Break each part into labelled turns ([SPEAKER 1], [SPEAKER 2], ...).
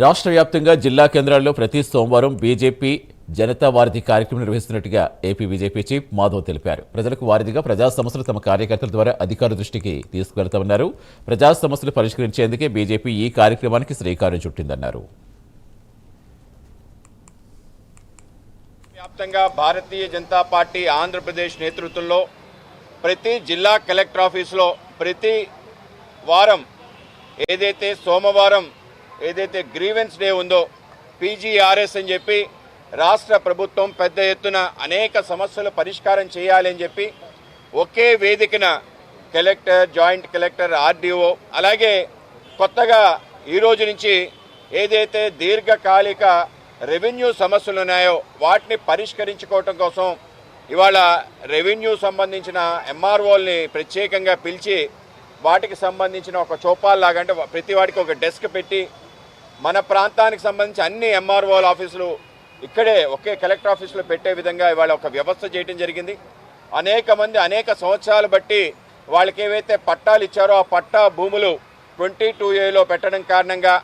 [SPEAKER 1] రాష్ట్ర వ్యాప్తంగా జిల్లా కేంద్రాల్లో ప్రతి సోమవారం బీజేపీ జనతా వారధి కార్యక్రమం నిర్వహిస్తున్నట్టుగా ఏపీ బీజేపీ చీఫ్ మాధవ్ తెలిపారు. ప్రజలకు వారధిగా ప్రజా సమస్యలు తమ కార్యకర్తల ద్వారా అధికారుల దృష్టికి తీసుకువెళ్తామన్నారు. ప్రజా సమస్యలు పరిష్కరించేందుకే బీజేపీ ఈ కార్యక్రమానికి శ్రీకారం చుట్టిందన్నారు.
[SPEAKER 2] వ్యాప్తంగా భారతీయ జనతా పార్టీ ఆంధ్రప్రదేశ్ నేతృత్వంలో ప్రతి జిల్లా కలెక్టర్ ఆఫీసులో ప్రతి వారం ఏదైతే సోమవారం ఏదైతే గ్రీవెన్స్ డే ఉందో పీజీఆర్ఎస్ అని చెప్పి రాష్ట్ర ప్రభుత్వం పెద్ద ఎత్తున అనేక సమస్యలు పరిష్కారం చేయాలి అని చెప్పి ఒకే వేదికన కలెక్టర్, జాయింట్ కలెక్టర్, ఆర్డీఓ అలాగే కొత్తగా ఈ రోజు నుంచి ఏదైతే దీర్ఘకాలిక రెవెన్యూ సమస్యలు ఉన్నాయో వాటిని పరిష్కరించుకోవటం కోసం ఇవాళ రెవెన్యూ సంబంధించిన ఎంఆర్ఓల్ని ప్రత్యేకంగా పిలిచి వాటికి సంబంధించిన ఒక చౌపాల్లాగా అంటే ప్రతి వాడికి ఒక డెస్క్ పెట్టి మన ప్రాంతానికి సంబంధించి అన్ని ఎంఆర్ఓల ఆఫీసులు ఇక్కడే ఒకే కలెక్టర్ ఆఫీసులో పెట్టే విధంగా ఇవాళ ఒక వ్యవస్థ చేయడం జరిగింది. అనేక మంది అనేక సంవత్సరాలు బట్టి వాళ్ళకి ఏవైతే పట్టాలు ఇచ్చారో ఆ పట్టా భూములు 22A పెట్టడం కారణంగా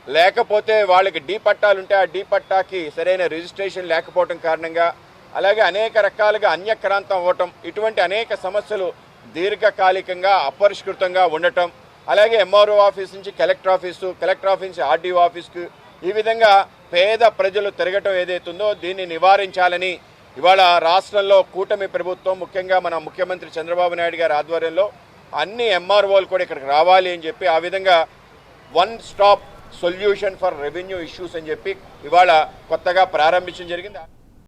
[SPEAKER 2] లేకపోతే వాళ్ళకి డీ పట్టాలు ఉంటే ఆ డీ పట్టాకి సరైన రిజిస్ట్రేషన్ లేకపోవడం కారణంగా అలాగే అనేక రకాలుగా అన్యక్రాంతం అవ్వటం ఇటువంటి అనేక సమస్యలు దీర్ఘకాలికంగా అపరిష్కృతంగా ఉండటం అలాగే ఎంఆర్ఓ ఆఫీస్ నుంచి కలెక్టర్ ఆఫీసు, కలెక్టర్ ఆఫీస్ నుంచి ఆర్డీఓ ఆఫీస్కు ఈ విధంగా పేద ప్రజలు తిరగటం ఏదైతుందో దీన్ని నివారించాలని ఇవాళ రాష్ట్రంలో కూటమి ప్రభుత్వం ముఖ్యంగా మన ముఖ్యమంత్రి చంద్రబాబు నాయుడు గారి ఆధ్వర్యంలో అన్ని ఎంఆర్ఓలు కూడా ఇక్కడికి రావాలి అని చెప్పి ఆ విధంగా one stop solution for revenue issues అని చెప్పి ఇవాళ కొత్తగా ప్రారంభించడం జరిగింది.